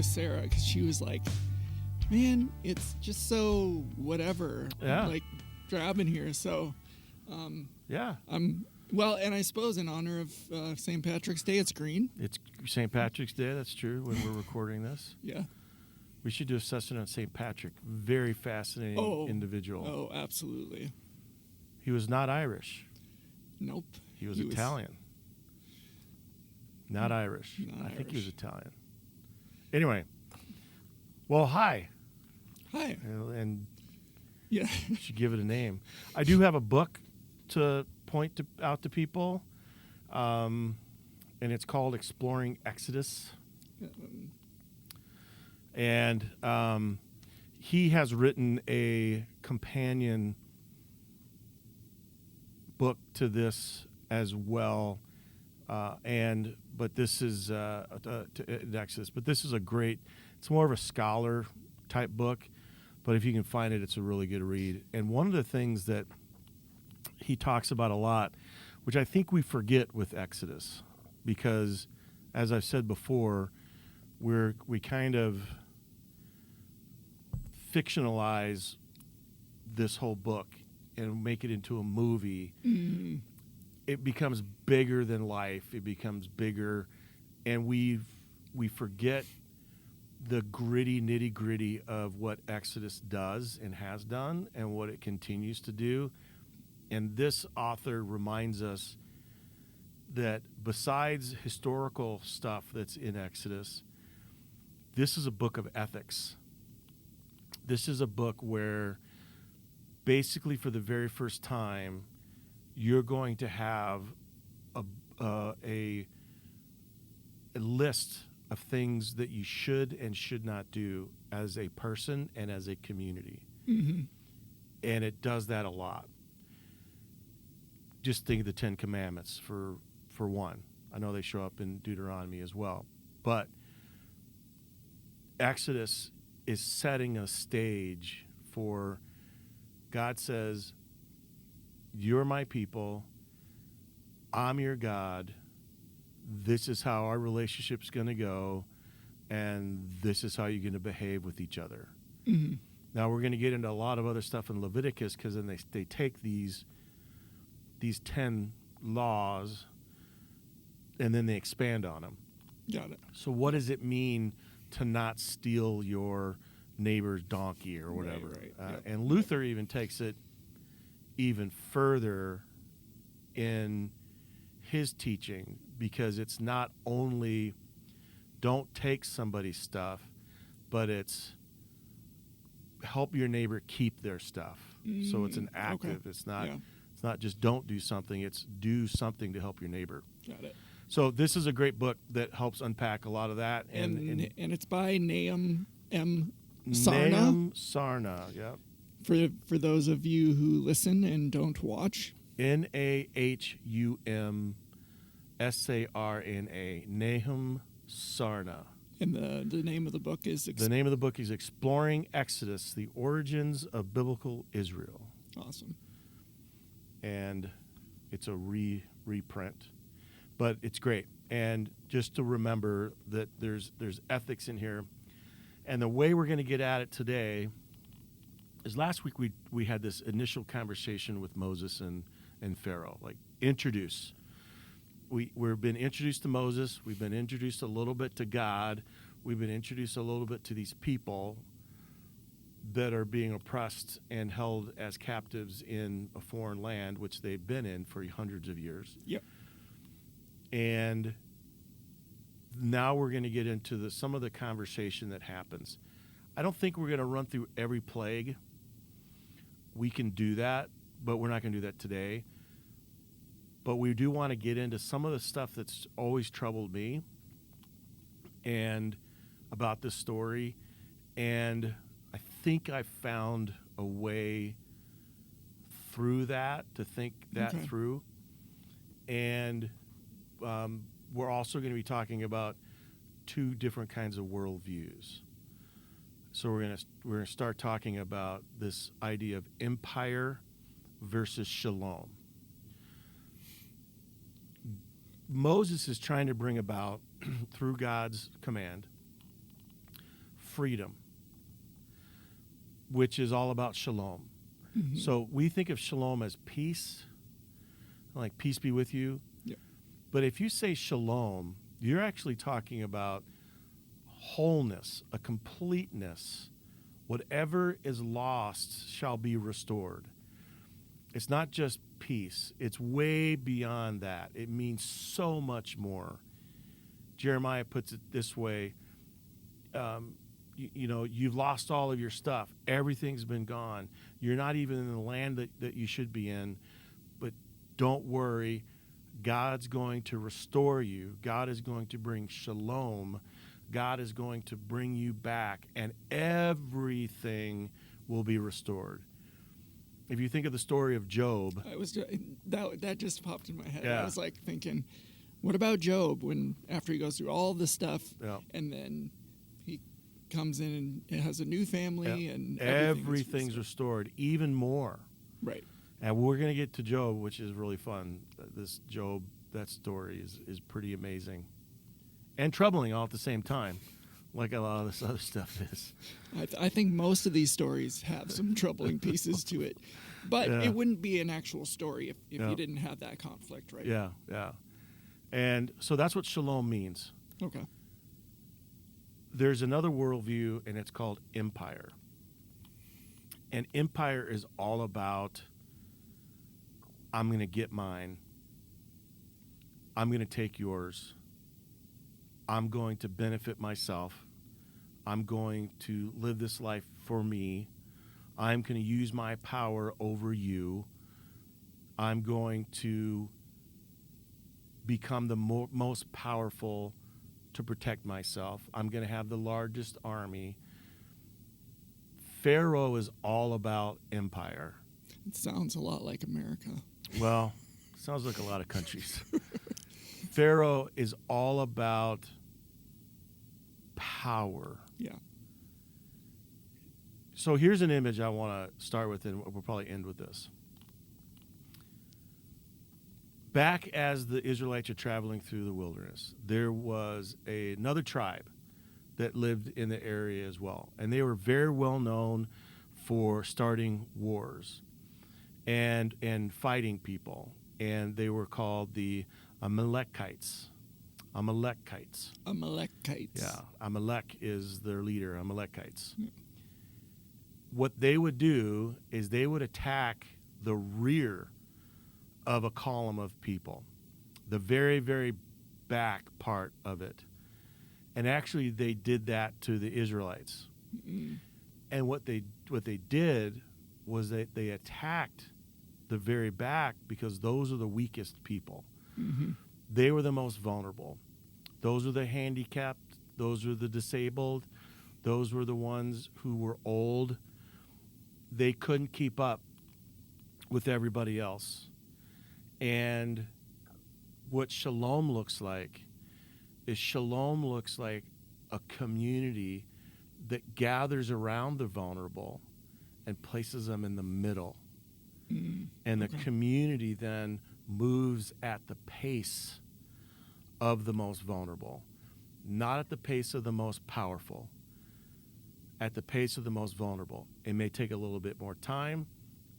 with Sarah because she was like, man, it's just so whatever, like drab in here. So, well, and I suppose in honor of St. Patrick's Day, it's green. It's St. Patrick's Day. That's true. When we're recording this, we should do a session on St. Patrick. Very fascinating individual. Oh, absolutely. He was not Irish. Nope. He was Italian. Not Irish. I think he was Italian. Anyway, well, hi. Hi. And you should give it a name. I do have a book to point out to people, and it's called Exploring Exodus. And he has written a companion book to this as well, but this is to Exodus. But this is a great. It's more of a scholar type book, but if you can find it, it's a really good read. And one of the things that he talks about a lot, which I think we forget with Exodus, because as I've said before, we kind of fictionalize this whole book and make it into a movie. Mm-hmm. It becomes bigger than life. It becomes bigger, and we forget the gritty, nitty-gritty of what Exodus does and has done and what it continues to do. And this author reminds us that besides historical stuff that's in Exodus, this is a book of ethics. This is a book where basically for the very first time, you're going to have a list of things that you should and should not do as a person and as a community. Mm-hmm. And it does that a lot. Just think of the Ten Commandments for one. I know they show up in Deuteronomy as well. But Exodus is setting a stage for God says, you're my people, I'm your God, this is how our relationship's going to go, and this is how you're going to behave with each other. Mm-hmm. Now, we're going to get into a lot of other stuff in Leviticus, because then they take these 10 laws, and then they expand on them. Got it. So what does it mean to not steal your neighbor's donkey or whatever? Right. And Luther even takes it even further in his teaching, because it's not only don't take somebody's stuff, but it's help your neighbor keep their stuff. So it's an active. Okay. It's not just don't do something, it's do something to help your neighbor. Got it. So this is a great book that helps unpack a lot of that. And it's by Nahum M. Sarna. Nahum Sarna, yep. For those of you who listen and don't watch. Nahum Sarna. Nahum Sarna. And the name of the book is? The name of the book is Exploring Exodus, The Origins of Biblical Israel. Awesome. And it's a reprint. But it's great. And just to remember that there's ethics in here. And the way we're going to get at it today is last week we had this initial conversation with Moses and Pharaoh, like introduce. We've been introduced to Moses. We've been introduced a little bit to God. We've been introduced a little bit to these people that are being oppressed and held as captives in a foreign land, which they've been in for hundreds of years. Yep. And now we're going to get into some of the conversation that happens. I don't think we're going to run through every plague. We can do that, but we're not going to do that today. But we do want to get into some of the stuff that's always troubled me and about this story. And I think I found a way through that to think that through. And we're also going to be talking about two different kinds of worldviews. So we're going to start talking about this idea of empire versus shalom. Moses is trying to bring about, through God's command, freedom, which is all about shalom. Mm-hmm. So we think of shalom as peace, like peace be with you. Yep. But if you say shalom, you're actually talking about wholeness, a completeness. Whatever is lost shall be restored. It's not just peace. It's way beyond that. It means so much more. Jeremiah puts it this way, you've lost all of your stuff. Everything's been gone. You're not even in the land that you should be in. But don't worry. God's going to restore you. God is going to bring shalom. God is going to bring you back, and everything will be restored. If you think of the story of Job. That just popped in my head. Yeah. I was like thinking, what about Job after he goes through all this stuff, and then he comes in and has a new family, and everything's restored, even more. Right. And we're going to get to Job, which is really fun. This Job, that story is pretty amazing. And troubling all at the same time, like a lot of this other stuff is. I think most of these stories have some troubling pieces to it. But it wouldn't be an actual story if you didn't have that conflict, right? Yeah, yeah. And so that's what shalom means. Okay. There's another worldview, and it's called empire. And empire is all about, I'm going to get mine. I'm going to take yours. I'm going to benefit myself. I'm going to live this life for me. I'm going to use my power over you. I'm going to become the most powerful to protect myself. I'm going to have the largest army. Pharaoh is all about empire. It sounds a lot like America. Well, sounds like a lot of countries. Pharaoh is all about power. Yeah. So here's an image I want to start with, and we'll probably end with this. Back as the Israelites are traveling through the wilderness, there was another tribe that lived in the area as well. And they were very well known for starting wars and fighting people. And they were called the Amalekites. Yeah, Amalek is their leader, Amalekites. Yeah. What they would do is they would attack the rear of a column of people, the very, very back part of it. And actually they did that to the Israelites. Mm-hmm. And what they did was they attacked the very back because those are the weakest people. Mm-hmm. They were the most vulnerable. Those are the handicapped. Those are the disabled. Those were the ones who were old. They couldn't keep up with everybody else. And what shalom looks like is shalom looks like a community that gathers around the vulnerable and places them in the middle. And the community then moves at the pace of the most vulnerable, not at the pace of the most powerful, at the pace of the most vulnerable. It may take a little bit more time.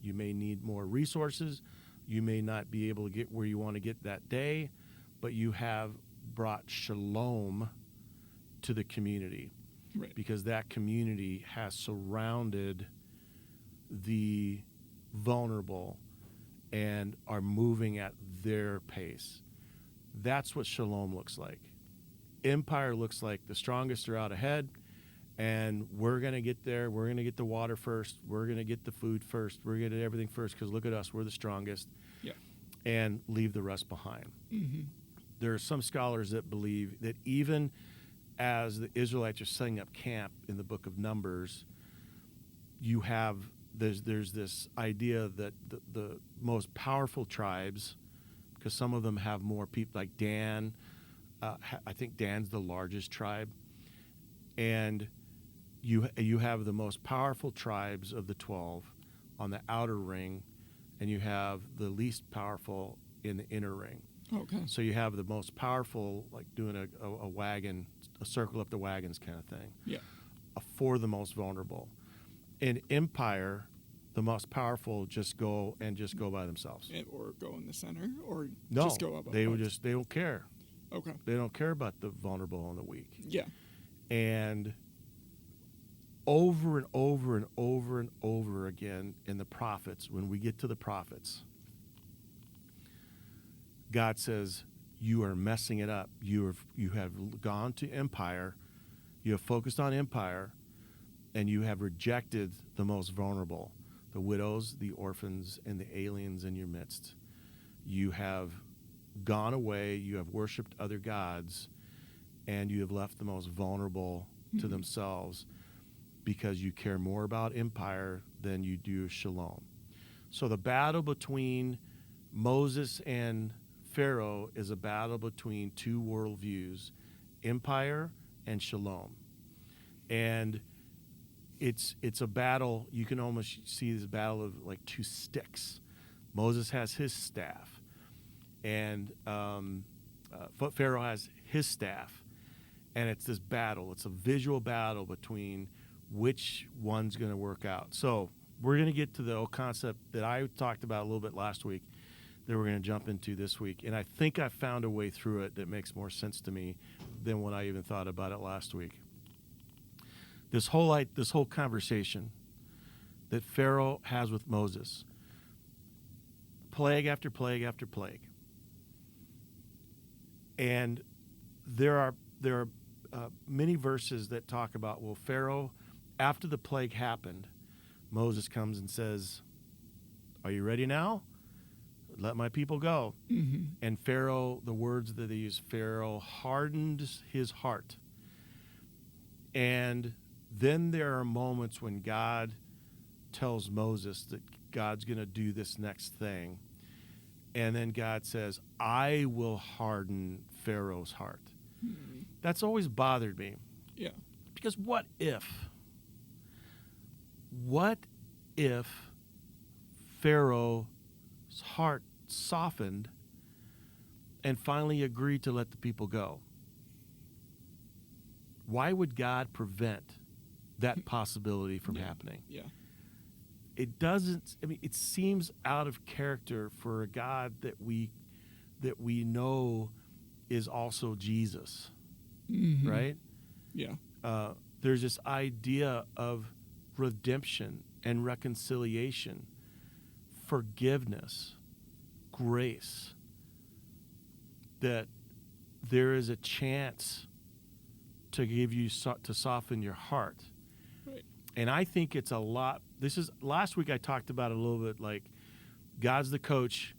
You may need more resources. You may not be able to get where you want to get that day, but you have brought shalom to the community. Right. Because that community has surrounded the vulnerable and are moving at their pace. That's what shalom looks like. Empire looks like the strongest are out ahead, and we're going to get there. We're going to get the water first. We're going to get the food first. We're going to get everything first because look at us. We're the strongest. Yeah. And leave the rest behind. Mm-hmm. There are some scholars that believe that even as the Israelites are setting up camp in the book of Numbers, you have there's this idea that the most powerful tribes, because some of them have more people, like Dan, I think Dan's the largest tribe, and you have the most powerful tribes of the 12 on the outer ring, and you have the least powerful in the inner ring. Okay. So you have the most powerful, like doing a wagon, a circle up the wagons kind of thing. Yeah. for the most vulnerable. In empire, the most powerful just go by themselves. Or go in the center, or No, just go up. they don't care. Okay. They don't care about the vulnerable and the weak. Yeah. And over and over and over and over again in the prophets, when we get to the prophets, God says, you are messing it up. You have gone to empire, you have focused on empire, and you have rejected the most vulnerable, the widows, the orphans, and the aliens in your midst. You have gone away, you have worshipped other gods, and you have left the most vulnerable to themselves because you care more about empire than you do shalom. So the battle between Moses and Pharaoh is a battle between two worldviews, empire and shalom. And it's a battle, you can almost see this battle of like two sticks. Moses has his staff, and Pharaoh has his staff. And it's this battle. It's a visual battle between which one's going to work out. So we're going to get to the old concept that I talked about a little bit last week that we're going to jump into this week. And I think I found a way through it that makes more sense to me than when I even thought about it last week. This whole conversation that Pharaoh has with Moses, plague after plague after plague. And there are many verses that talk about, well, Pharaoh, after the plague happened, Moses comes and says, are you ready now? Let my people go. Mm-hmm. And Pharaoh, the words that they use, Pharaoh hardened his heart. And then there are moments when God tells Moses that God's going to do this next thing. And then God says, I will harden Pharaoh's heart. Mm-hmm. That's always bothered me. Yeah. Because what if Pharaoh's heart softened and finally agreed to let the people go? Why would God prevent that possibility from happening? Yeah. It doesn't, it seems out of character for a God that we know is also Jesus. Mm-hmm. Right? Yeah. There's this idea of redemption and reconciliation, forgiveness, grace, that there is a chance to give you to soften your heart. Right. And I think it's a lot. Last week I talked about it a little bit, like God's the coach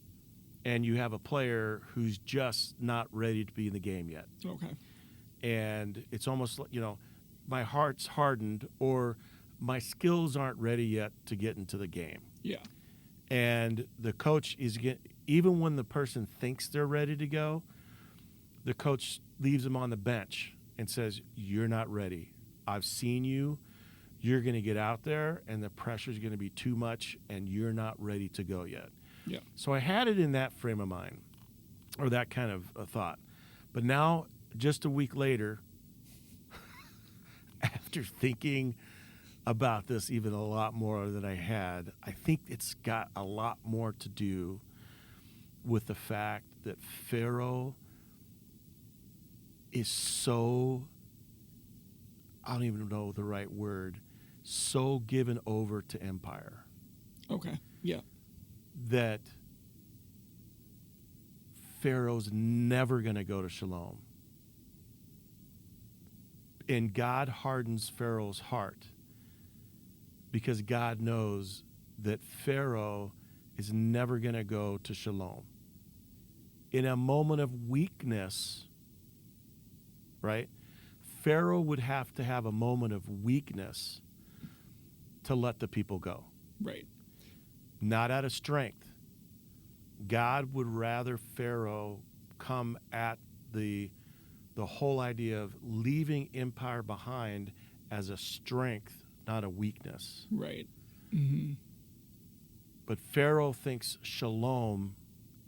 and you have a player who's just not ready to be in the game yet. Okay. And it's almost like, my heart's hardened or my skills aren't ready yet to get into the game. Yeah. And the coach even when the person thinks they're ready to go, the coach leaves them on the bench and says, you're not ready. I've seen you. You're going to get out there and the pressure's going to be too much and you're not ready to go yet. Yeah. So I had it in that frame of mind or that kind of a thought. But now, just a week later, after thinking about this even a lot more than I had, I think it's got a lot more to do with the fact that Pharaoh is so, I don't even know the right word, so given over to empire. Okay, yeah. That Pharaoh's never going to go to shalom. And God hardens Pharaoh's heart because God knows that Pharaoh is never going to go to shalom. In a moment of weakness, right, Pharaoh would have to have a moment of weakness to let the people go. Right. Not out of strength. God would rather Pharaoh come at the whole idea of leaving empire behind as a strength, not a weakness. Right. Mm-hmm. But Pharaoh thinks shalom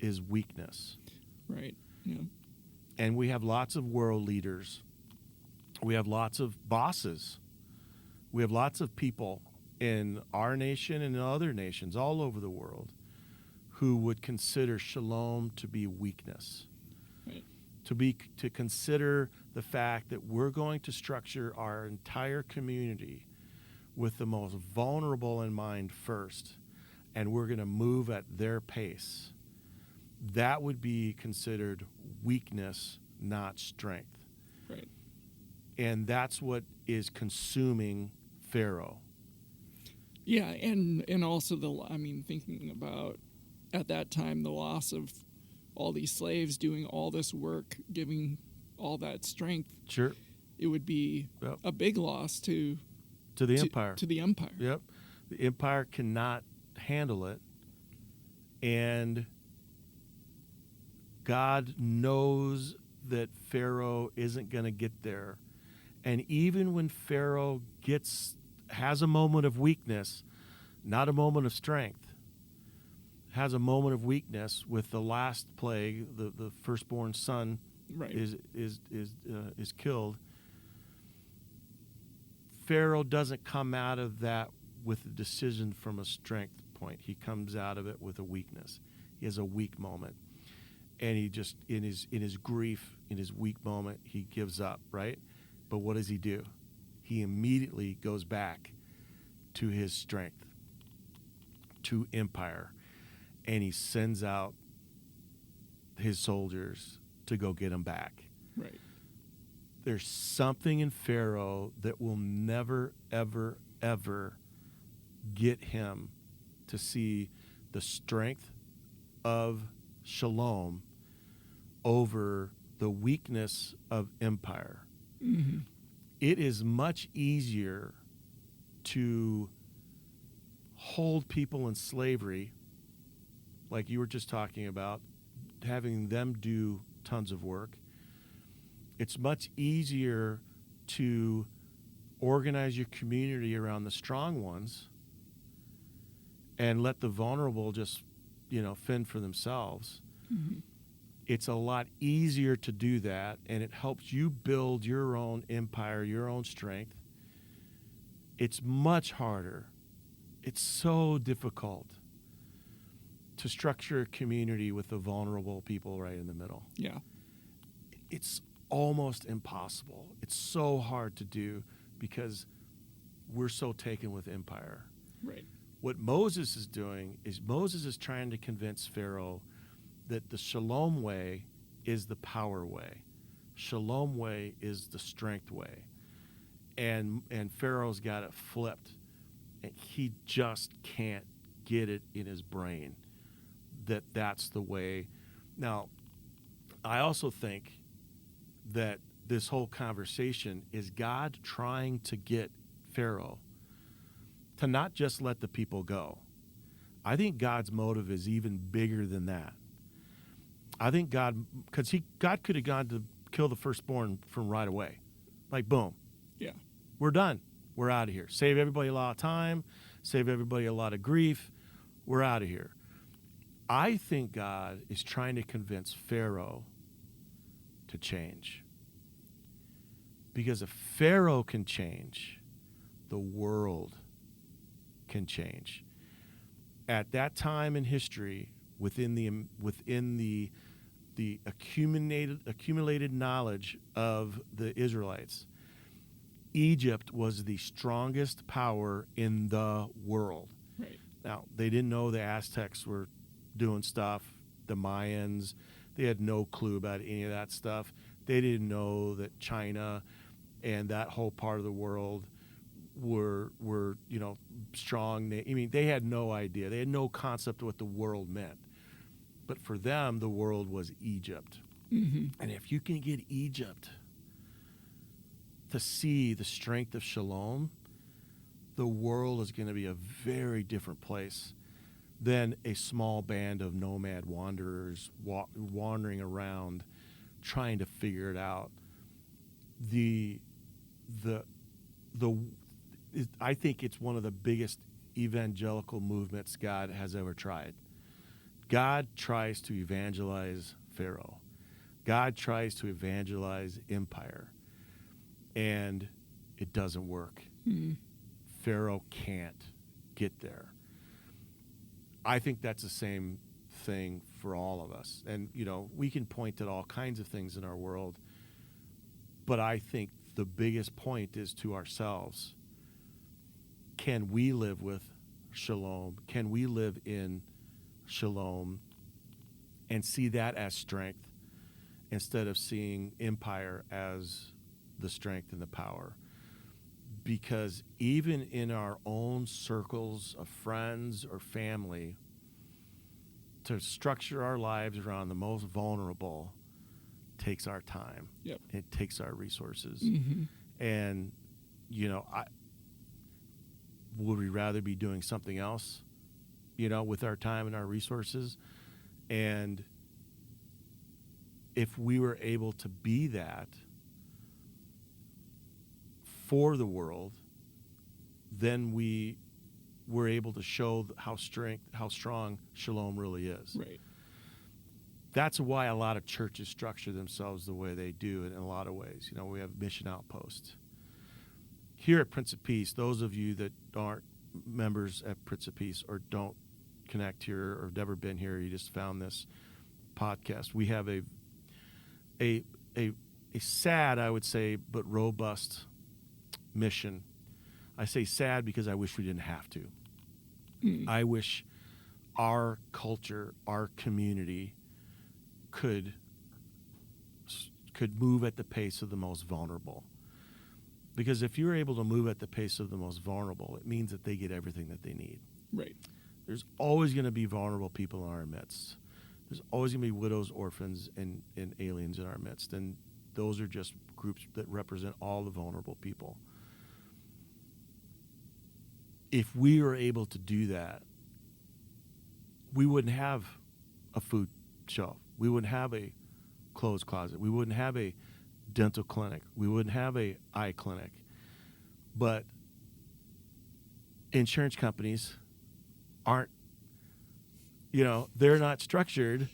is weakness. Right. Yeah. And we have lots of world leaders. We have lots of bosses We have lots of people in our nation and in other nations all over the world who would consider shalom to be weakness. Right. To consider the fact that we're going to structure our entire community with the most vulnerable in mind first, and we're going to move at their pace. That would be considered weakness, not strength. Right. And that's what is consuming Pharaoh. Yeah, and also thinking about at that time the loss of all these slaves doing all this work, giving all that strength. Sure. It would be a big loss to the empire. To the empire. Yep. The empire cannot handle it. And God knows that Pharaoh isn't going to get there. And even when Pharaoh has a moment of weakness, not a moment of strength, has a moment of weakness with the last plague, the firstborn son right. is killed. Pharaoh doesn't come out of that with a decision from a strength point. He comes out of it with a weakness. He has a weak moment. And he just, in his grief, in his weak moment, he gives up, right? But what does he do? He immediately goes back to his strength, to empire, and he sends out his soldiers to go get him back. Right. There's something in Pharaoh that will never, ever, ever get him to see the strength of shalom over the weakness of empire. Mm-hmm. It is much easier to hold people in slavery, like you were just talking about, having them do tons of work. It's much easier to organize your community around the strong ones and let the vulnerable just, fend for themselves. Mm-hmm. It's a lot easier to do that, and it helps you build your own empire, your own strength. It's much harder. It's so difficult to structure a community with the vulnerable people right in the middle. Yeah. It's almost impossible. It's so hard to do because we're so taken with empire. Right. What Moses is doing is Moses is trying to convince Pharaoh that the shalom way is the power way. Shalom way is the strength way. And Pharaoh's got it flipped. And he just can't get it in his brain that that's the way. Now, I also think that this whole conversation is God trying to get Pharaoh to not just let the people go. I think God's motive is even bigger than that. I think God could have gone to kill the firstborn from right away. Like, boom. Yeah. We're done. We're out of here. Save everybody a lot of time. Save everybody a lot of grief. We're out of here. I think God is trying to convince Pharaoh to change. Because if Pharaoh can change, the world can change. At that time in history, within the accumulated knowledge of the Israelites, Egypt was the strongest power in the world. Right. Now, they didn't know the Aztecs were doing stuff, the Mayans. They had no clue about any of that stuff. They didn't know that China and that whole part of the world were strong. They had no idea. They had no concept of what the world meant. But for them, the world was Egypt. Mm-hmm. And if you can get Egypt to see the strength of shalom, the world is going to be a very different place than a small band of nomad wanderers wandering around trying to figure it out. I think it's one of the biggest evangelical movements God has ever tried. God tries to evangelize Pharaoh. God tries to evangelize empire. And it doesn't work. Mm. Pharaoh can't get there. I think that's the same thing for all of us. And, we can point at all kinds of things in our world, but I think the biggest point is to ourselves. Can we live with shalom? Can we live in shalom and see that as strength instead of seeing empire as the strength and the power? Because even in our own circles of friends or family, to structure our lives around the most vulnerable takes our time. Yep. It takes our resources. Mm-hmm. And, would we rather be doing something else, with our time and our resources? And if we were able to be that for the world, then we were able to show how strong shalom really is. Right. That's why a lot of churches structure themselves the way they do in a lot of ways. We have mission outposts. Here at Prince of Peace, those of you that aren't members at Prince of Peace or don't connect here or have never been here, you just found this podcast, we have a sad, I would say, but robust mission. I say sad because I wish we didn't have to. I wish our culture, our community could move at the pace of the most vulnerable. Because if you're able to move at the pace of the most vulnerable, it means that they get everything that they need. Right. There's always going to be vulnerable people in our midst. There's always going to be widows, orphans, and aliens in our midst. And those are just groups that represent all the vulnerable people. If we were able to do that, we wouldn't have a food shelf. We wouldn't have a clothes closet. We wouldn't have a dental clinic. We wouldn't have a eye clinic. But insurance companies aren't, they're not structured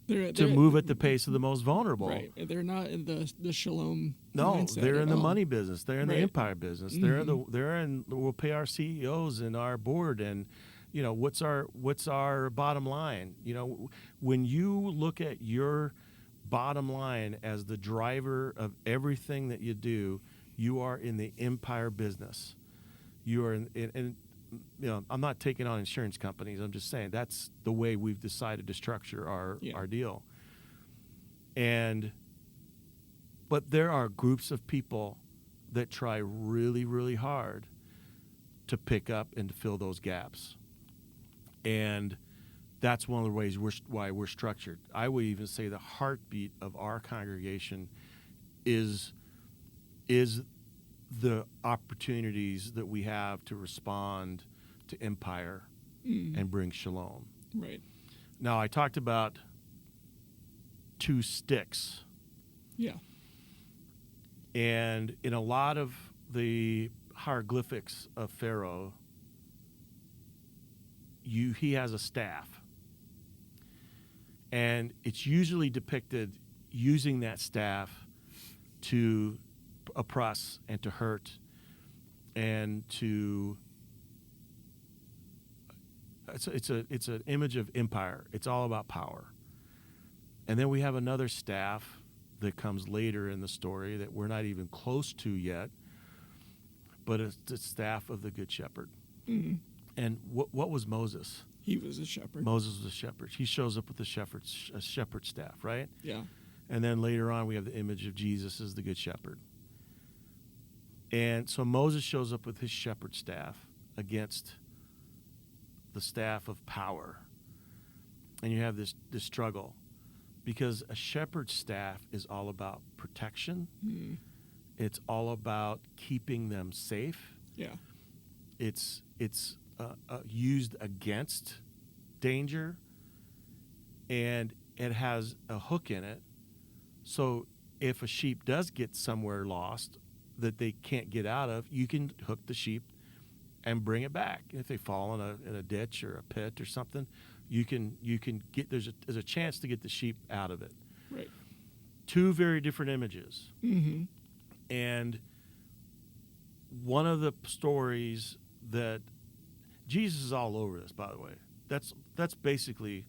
to move at the pace of the most vulnerable. Right. They're not in the shalom. No, they're in the all. Money business. They're in the Right. empire business. Mm-hmm. We'll pay our CEOs and our board and, what's our bottom line? When you look at your bottom line as the driver of everything that you do, you are in the empire business. You are in I'm not taking on insurance companies. I'm just saying that's the way we've decided to structure our deal. But there are groups of people that try really, really hard to pick up and to fill those gaps. And that's one of the ways why we're structured. I would even say the heartbeat of our congregation is the opportunities that we have to respond to empire and bring shalom. Right. Now, I talked about 2 sticks. Yeah. And in a lot of the hieroglyphics of Pharaoh, he has a staff. And it's usually depicted using that staff to oppress and to hurt and to it's an image of empire. It's all about power. And then we have another staff that comes later in the story that we're not even close to yet, but it's the staff of the Good Shepherd. Mm-hmm. And what was Moses? He was a shepherd. Moses was a shepherd. He shows up with a shepherd staff, right? Yeah. And then later on, we have the image of Jesus as the Good Shepherd. And so Moses shows up with his shepherd staff against the staff of power. And you have this struggle because a shepherd's staff is all about protection. Mm. It's all about keeping them safe. Yeah. It's used against danger, and it has a hook in it. So if a sheep does get somewhere lost that they can't get out of, you can hook the sheep and bring it back. If they fall in a ditch or a pit or something, you can get there's a chance to get the sheep out of it. Right. 2 very different images. Mm-hmm. And one of the stories that Jesus is all over this, by the way. That's basically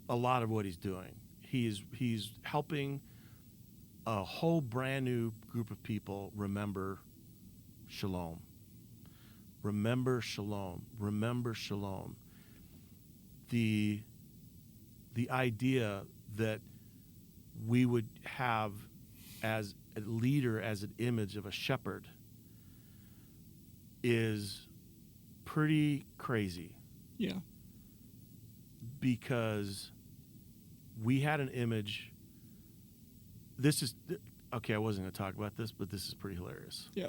a lot of what he's doing. He's helping a whole brand new group of people remember shalom. Remember shalom. Remember shalom. The idea that we would have as a leader, as an image of a shepherd, is pretty crazy. Yeah. Because we had an image. This is, okay, I wasn't going to talk about this, but this is pretty hilarious. Yeah.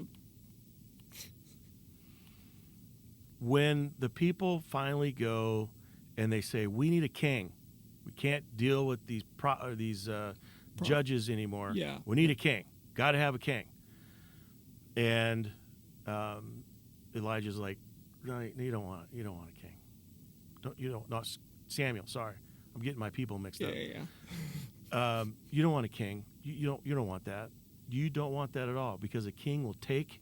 When the people finally go and they say, we need a king. We can't deal with these judges anymore. Yeah. We need a king. Got to have a king. And Elijah's like, no, you don't want a king. Not Samuel. Sorry, I'm getting my people mixed up. Yeah. You don't want a king. You don't want that. You don't want that at all, because a king will take,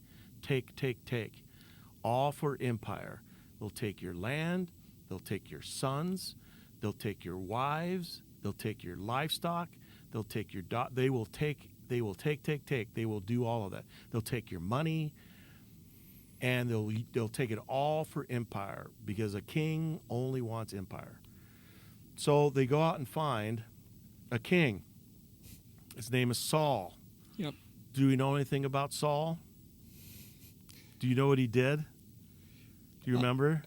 all for empire. They'll take your land. They'll take your sons. They'll take your wives. They'll take your livestock. They'll take your They will take. They will take. They will do all of that. They'll take your money, and they'll take it all for empire, because a king only wants empire. So they go out and find a king. His name is Saul. Yep. Do we know anything about Saul? Do you know what he did? Do you remember?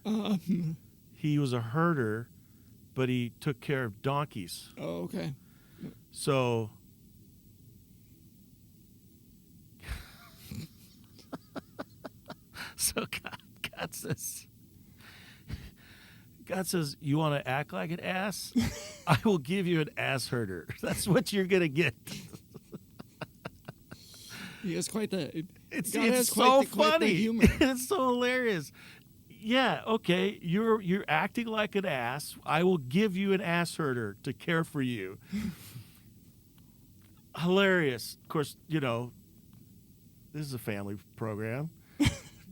He was a herder, but he took care of donkeys. Oh, okay. So God says, you want to act like an ass? I will give you an ass herder. That's what you're going to get. He has quite the... It's so funny. Quite the humor. It's so hilarious. Yeah, okay, you're acting like an ass. I will give you an ass herder to care for you. Hilarious. Of course, this is a family program.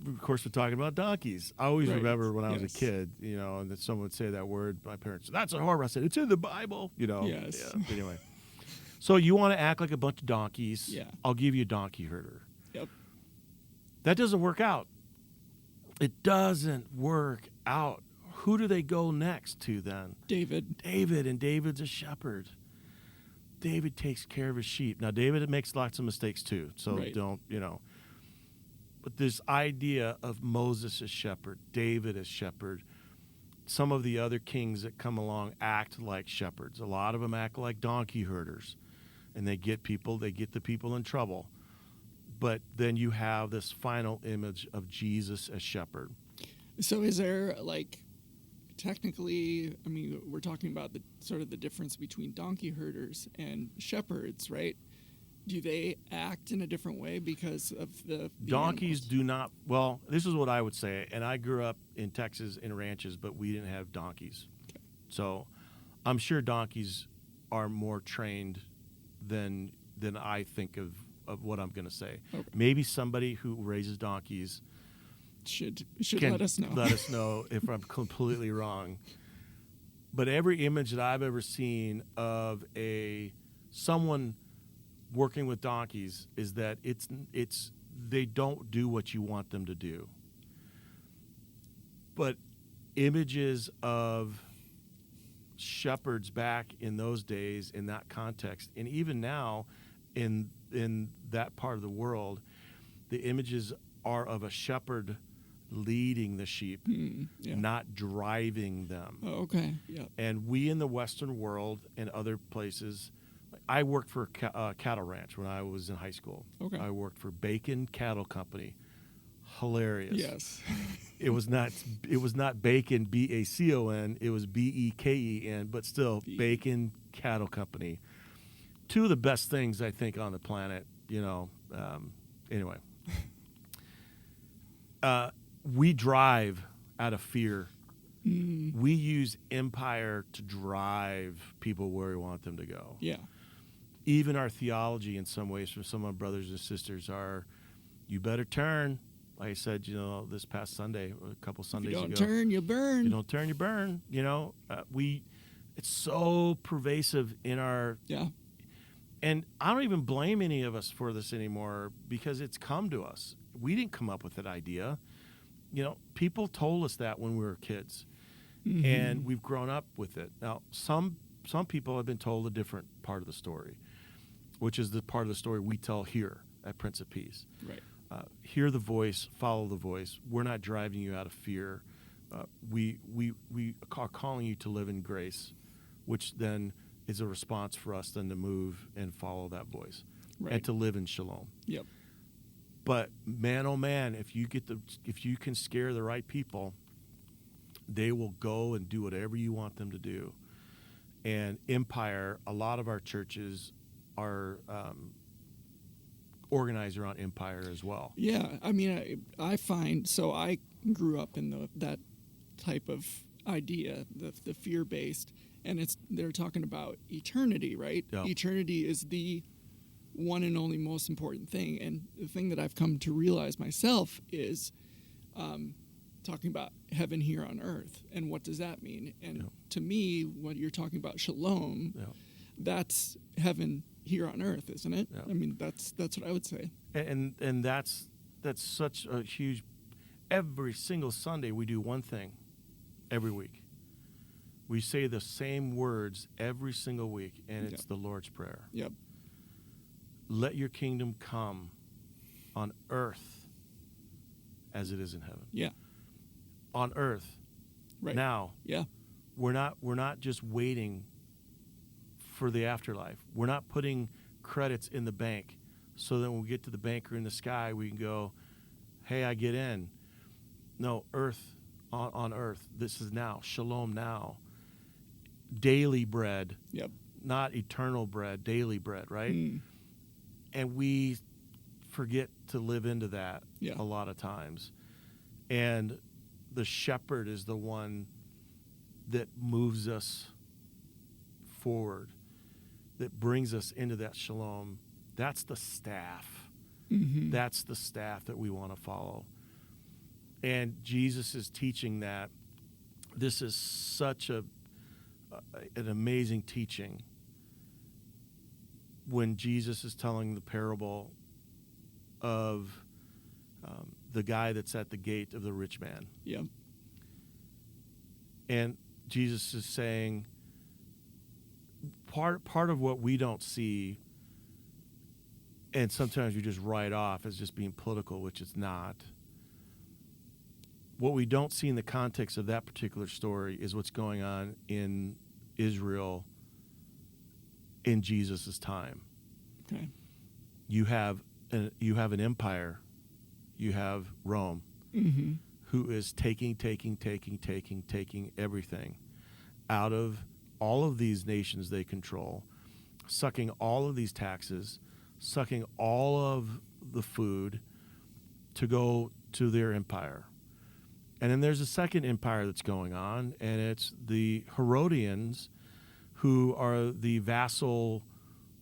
Of course, we're talking about donkeys. I always remember when I was a kid, and that someone would say that word. My parents said, that's a horror. I said, it's in the Bible. Yes. Yeah. Anyway. So you want to act like a bunch of donkeys. Yeah. I'll give you a donkey herder. Yep. That doesn't work out. It doesn't work out. Who do they go next to then? David, and David's a shepherd. David takes care of his sheep. Now, David makes lots of mistakes too, so don't. But this idea of Moses as shepherd, David as shepherd, some of the other kings that come along act like shepherds. A lot of them act like donkey herders, and they get the people in trouble. But then you have this final image of Jesus as shepherd. So is there, technically, we're talking about the sort of the difference between donkey herders and shepherds, right? Do they act in a different way because of the donkeys animals? Do not. Well, this is what I would say, and I grew up in Texas in ranches, but we didn't have donkeys. Okay. So I'm sure donkeys are more trained than I think of what I'm going to say. Okay. Maybe somebody who raises donkeys should let us know. Let us know if I'm completely wrong. But every image that I've ever seen of someone working with donkeys is that they don't do what you want them to do. But images of shepherds back in those days in that context, and even now in that part of the world, the images are of a shepherd leading the sheep, not driving them. Oh, okay. Yeah. And we in the Western world and other places, I worked for a cattle ranch when I was in high school. Okay. I worked for Bacon Cattle Company. Hilarious. Yes. It was not Bacon, Bacon. It was Beken, but still Bacon Cattle Company. Two of the best things I think on the planet. Anyway, we drive out of fear. We use empire to drive people where we want them to go. Yeah. Even our theology in some ways from some of my brothers and sisters are, you better turn Like I said, this past Sunday, a couple Sundays ago. If you don't turn, you burn. You don't turn, you burn. It's so pervasive in our. Yeah. And I don't even blame any of us for this anymore because it's come to us. We didn't come up with that idea. People told us that when we were kids, and we've grown up with it. Now, some people have been told a different part of the story, which is the part of the story we tell here at Prince of Peace. Right. Hear the voice, follow the voice. We're not driving you out of fear. We are calling you to live in grace, which then is a response for us then to move and follow that voice, and to live in shalom. Yep. But man, oh man, if you can scare the right people, they will go and do whatever you want them to do. And empire, a lot of our churches are organized around empire as well. Yeah, I mean, I find, so I grew up in that type of idea, the fear-based, and they're talking about eternity, right? Yeah. Eternity is the one and only most important thing, and the thing that I've come to realize myself is talking about heaven here on earth, and what does that mean? And to me, what you're talking about, shalom, that's heaven here on earth, isn't it? Yeah. I mean, that's what I would say. And that's such a huge. Every single Sunday we do one thing. Every week, we say the same words every single week, and it's the Lord's Prayer. Yep. Let your kingdom come on earth as it is in heaven. Yeah. On earth. Right. Now. Yeah. We're not just waiting for the afterlife. We're not putting credits in the bank so that when we get to the bank or in the sky, we can go, hey, I get in. No, earth, on earth. This is now. Shalom now. Daily bread. Yep. Not eternal bread, daily bread, right? Mm. And we forget to live into that a lot of times. And the shepherd is the one that moves us forward, that brings us into that shalom. That's the staff. Mm-hmm. That's the staff that we want to follow. And Jesus is teaching that. This is such an amazing teaching when Jesus is telling the parable of the guy that's at the gate of the rich man. Yeah. And Jesus is saying part of what we don't see, and sometimes we just write off as just being political, which it's not. What we don't see in the context of that particular story is what's going on in Israel in Jesus' time. Okay. You have an empire. You have Rome, who is taking everything out of all of these nations they control, sucking all of these taxes, sucking all of the food to go to their empire. And then there's a second empire that's going on, and it's the Herodians, who are the vassal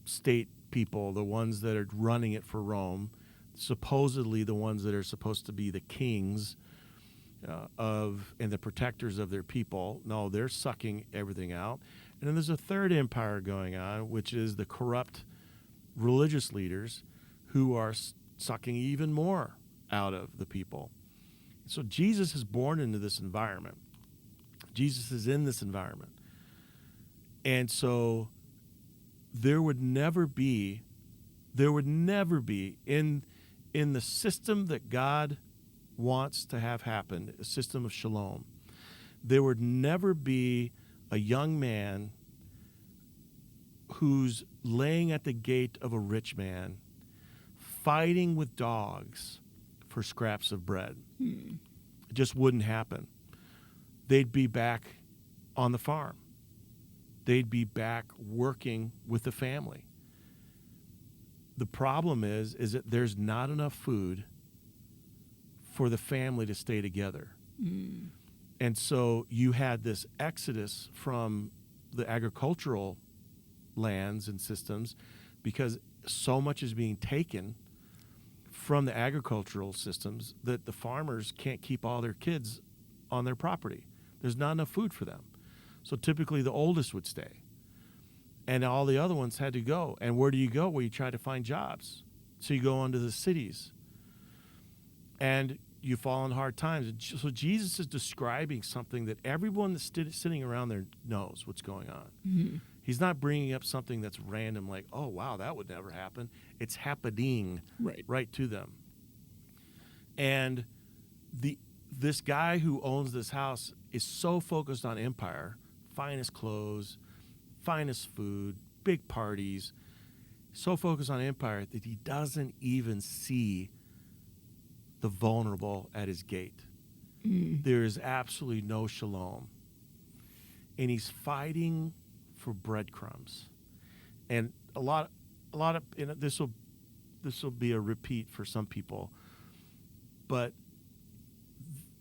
state people, the ones that are running it for Rome, supposedly the ones that are supposed to be the kings and the protectors of their people. No, they're sucking everything out. And then there's a third empire going on, which is the corrupt religious leaders who are sucking even more out of the people. So Jesus is born into this environment. Jesus is in this environment. And so there would never be in the system that God wants to have happen, a system of shalom, there would never be a young man who's laying at the gate of a rich man fighting with dogs for scraps of bread. It just wouldn't happen. They'd be back on the farm. They'd be back working with the family. The problem is that there's not enough food for the family to stay together. And so you had this exodus from the agricultural lands and systems because so much is being taken from the agricultural systems that the farmers can't keep all their kids on their property. There's not enough food for them. So typically the oldest would stay. And all the other ones had to go. And where do you go? Well, you try to find jobs. So you go into the cities. And you fall in hard times. So Jesus is describing something that everyone that's sitting around there knows what's going on. Mm-hmm. He's not bringing up something that's random like, oh, wow, that would never happen. It's happening right to them. And this guy who owns this house is so focused on empire, finest clothes, finest food, big parties, so focused on empire that he doesn't even see the vulnerable at his gate. There is absolutely no shalom. And he's fighting for breadcrumbs. And a lot of this will be a repeat for some people. But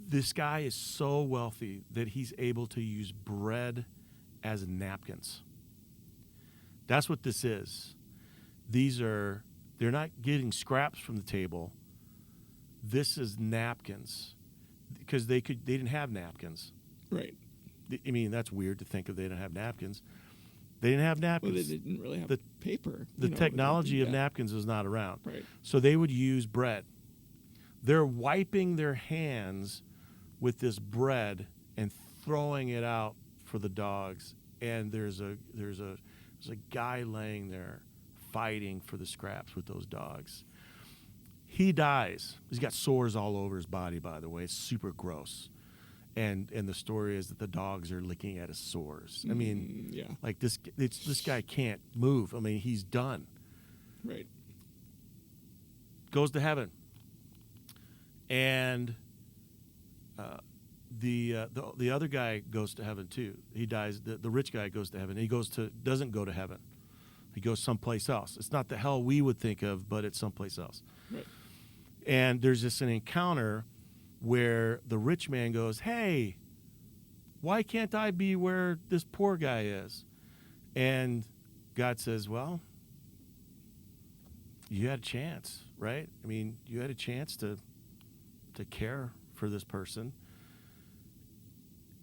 this guy is so wealthy that he's able to use bread as napkins. That's what this is. They're not getting scraps from the table. This is napkins, because they didn't have napkins. Right. I mean, that's weird to think of. They didn't have napkins. They didn't have napkins. Well, they didn't really have paper. The technology of napkins was not around. Right. So they would use bread. They're wiping their hands with this bread and throwing it out for the dogs. And there's a guy laying there fighting for the scraps with those dogs. He dies. He's got sores all over his body, by the way. It's super gross. And the story is that the dogs are licking at his sores. I mean, like this guy can't move. I mean, he's done. Right. Goes to heaven. And the other guy goes to heaven too. He dies. The rich guy goes to heaven. He doesn't go to heaven. He goes someplace else. It's not the hell we would think of, but it's someplace else. Right. And there's just an encounter where the rich man goes, hey, why can't I be where this poor guy is? And God says, well, you had a chance, right? I mean, you had a chance to care for this person.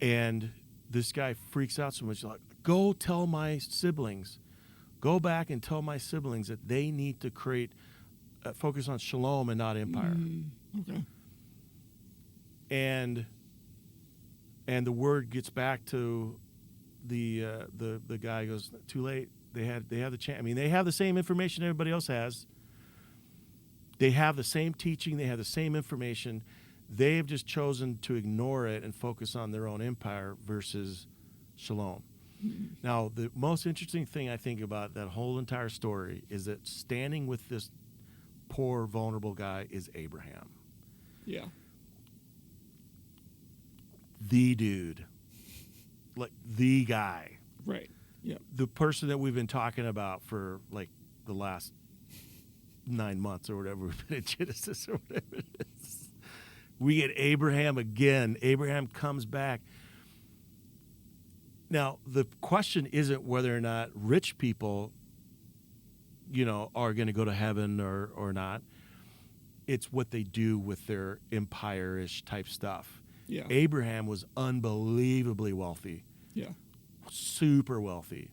And this guy freaks out so much, like, go tell my siblings. Go back and tell my siblings that they need to focus on shalom and not empire. Okay. And the word gets back to the guy. Goes, too late. They have the chance. I mean, they have the same information everybody else has. They have the same teaching. They have the same information. They've just chosen to ignore it and focus on their own empire versus shalom. Now, the most interesting thing I think about that whole entire story is that standing with this poor, vulnerable guy is Abraham. Yeah. The dude. Like, the guy. Right. Yeah. The person that we've been talking about for, like, the last 9 months or whatever we've been in Genesis or whatever it is. We get Abraham again. Abraham comes back. Now, the question isn't whether or not rich people, are going to go to heaven or not. It's what they do with their empire-ish type stuff. Yeah. Abraham was unbelievably wealthy. Yeah. Super wealthy.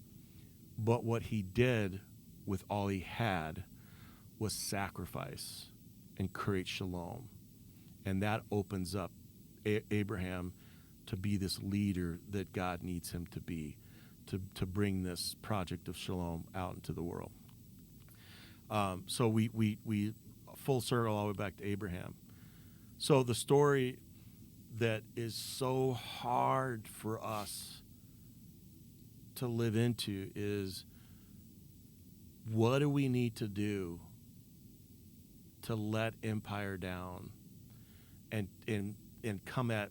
But what he did with all he had was sacrifice and create shalom. And that opens up Abraham to be this leader that God needs him to be, to bring this project of shalom out into the world. So we full circle all the way back to Abraham. So the story that is so hard for us to live into is, what do we need to do to let empire down and come at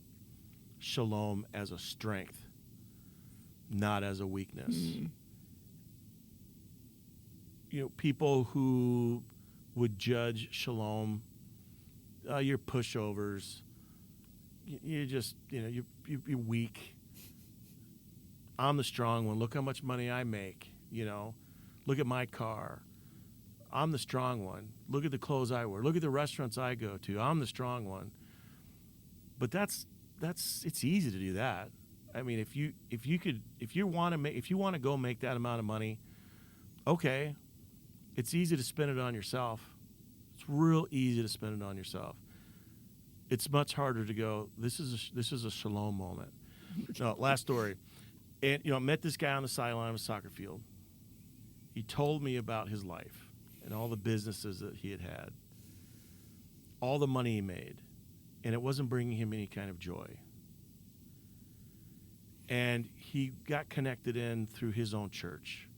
shalom as a strength, not as a weakness? People who would judge shalom, you're pushovers. You're just, you're weak. I'm the strong one. Look how much money I make. Look at my car. I'm the strong one. Look at the clothes I wear. Look at the restaurants I go to. I'm the strong one. But it's easy to do that. I mean, if you want to go make that amount of money, okay, it's easy to spend it on yourself. It's real easy to spend it on yourself. It's much harder to go, this is a shalom moment. No, last story. And I met this guy on the sideline of a soccer field. He told me about his life and all the businesses that he had, all the money he made, and it wasn't bringing him any kind of joy. And he got connected in through his own church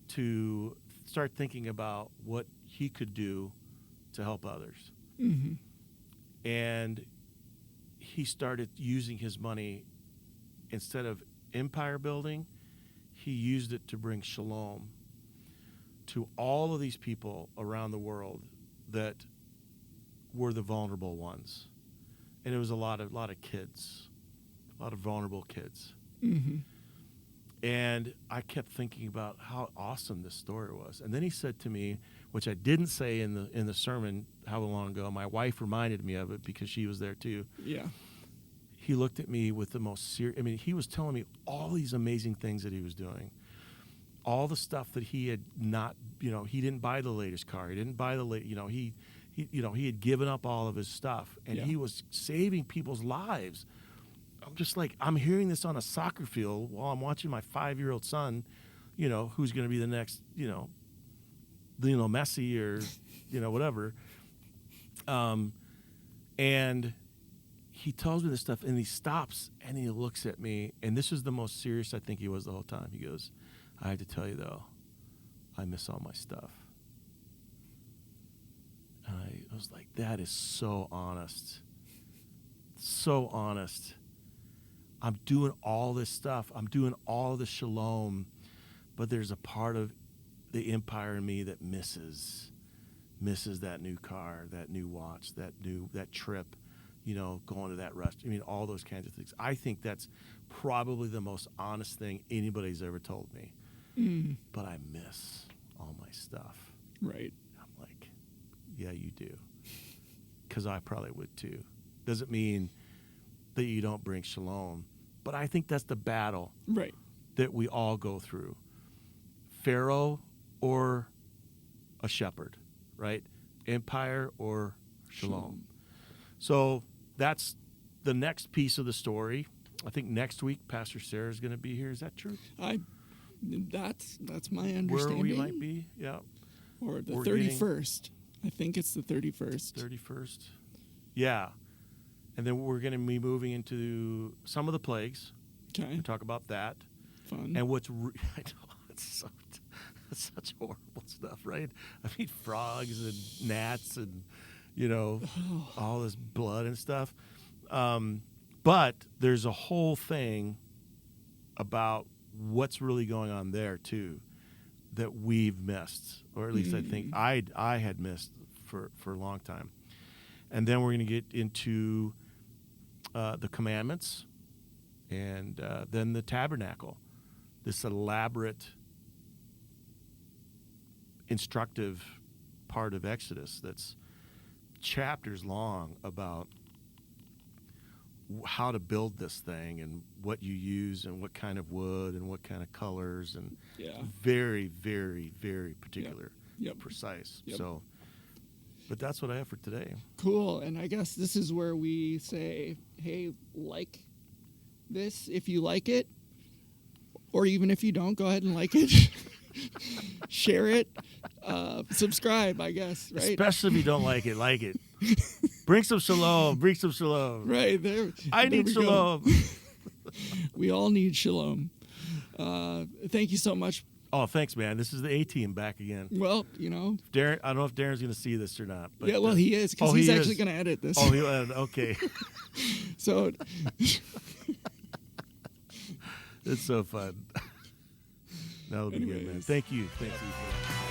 to start thinking about what he could do to help others. Mm-hmm. And he started using his money, instead of empire building, he used it to bring shalom to all of these people around the world that were the vulnerable ones. And it was a lot of kids, a lot of vulnerable kids. Mm-hmm. And I kept thinking about how awesome this story was. And then he said to me, which I didn't say in the sermon how long ago, my wife reminded me of it because she was there too. Yeah. He looked at me with the most serious, he was telling me all these amazing things that he was doing. All the stuff that he had not, he didn't buy the latest car. He didn't buy he had given up all of his stuff, and he was saving people's lives. I'm just like, I'm hearing this on a soccer field while I'm watching my 5-year-old son, who's going to be the next, Messi or, whatever. And he tells me this stuff, and he stops, and he looks at me, and this is the most serious I think he was the whole time. He goes, I have to tell you, though, I miss all my stuff. And I was like, that is so honest. So honest. I'm doing all this stuff. I'm doing all the shalom, but there's a part of the empire in me that misses that new car, that new watch, that trip, going to that restaurant. All those kinds of things. I think that's probably the most honest thing anybody's ever told me. Mm. But I miss all my stuff. Right. I'm like, yeah, you do. Because I probably would too. Doesn't mean that you don't bring shalom. But I think that's the battle right. that we all go through. Pharaoh or a shepherd, right? Empire or shalom. So that's the next piece of the story. I think next week Pastor Sarah is going to be here. Is that true? That's my understanding. Where we might be, yeah. Or the 31st. I think it's the 31st. 31st. Yeah. And then we're going to be moving into some of the plagues. Okay. We'll talk about that. Fun. And I know, it's such horrible stuff, right? Frogs and gnats and, all this blood and stuff. But there's a whole thing about what's really going on there, too, that we've missed. Or at least I think I had missed for a long time. And then we're going to get into the commandments and then the tabernacle, this elaborate, instructive part of Exodus that's chapters long about how to build this thing and what you use and what kind of wood and what kind of colors and very, very, very particular, precise. Yep. So, but that's what I have for today. Cool. And I guess this is where we say, hey, like this if you like it, or even if you don't, go ahead and like it. Share it. Subscribe, I guess, right? Especially if you don't like it. Bring some shalom. Right. There. I need shalom. We all need shalom. Thank you so much. Oh, thanks, man. This is the A-team back again. Well, Darren, I don't know if Darren's going to see this or not. But, yeah, well, he is, because he's actually going to edit this. Oh, he'll edit. Okay. So. It's so fun. That'll be good, man. Thank you. Thank you for that.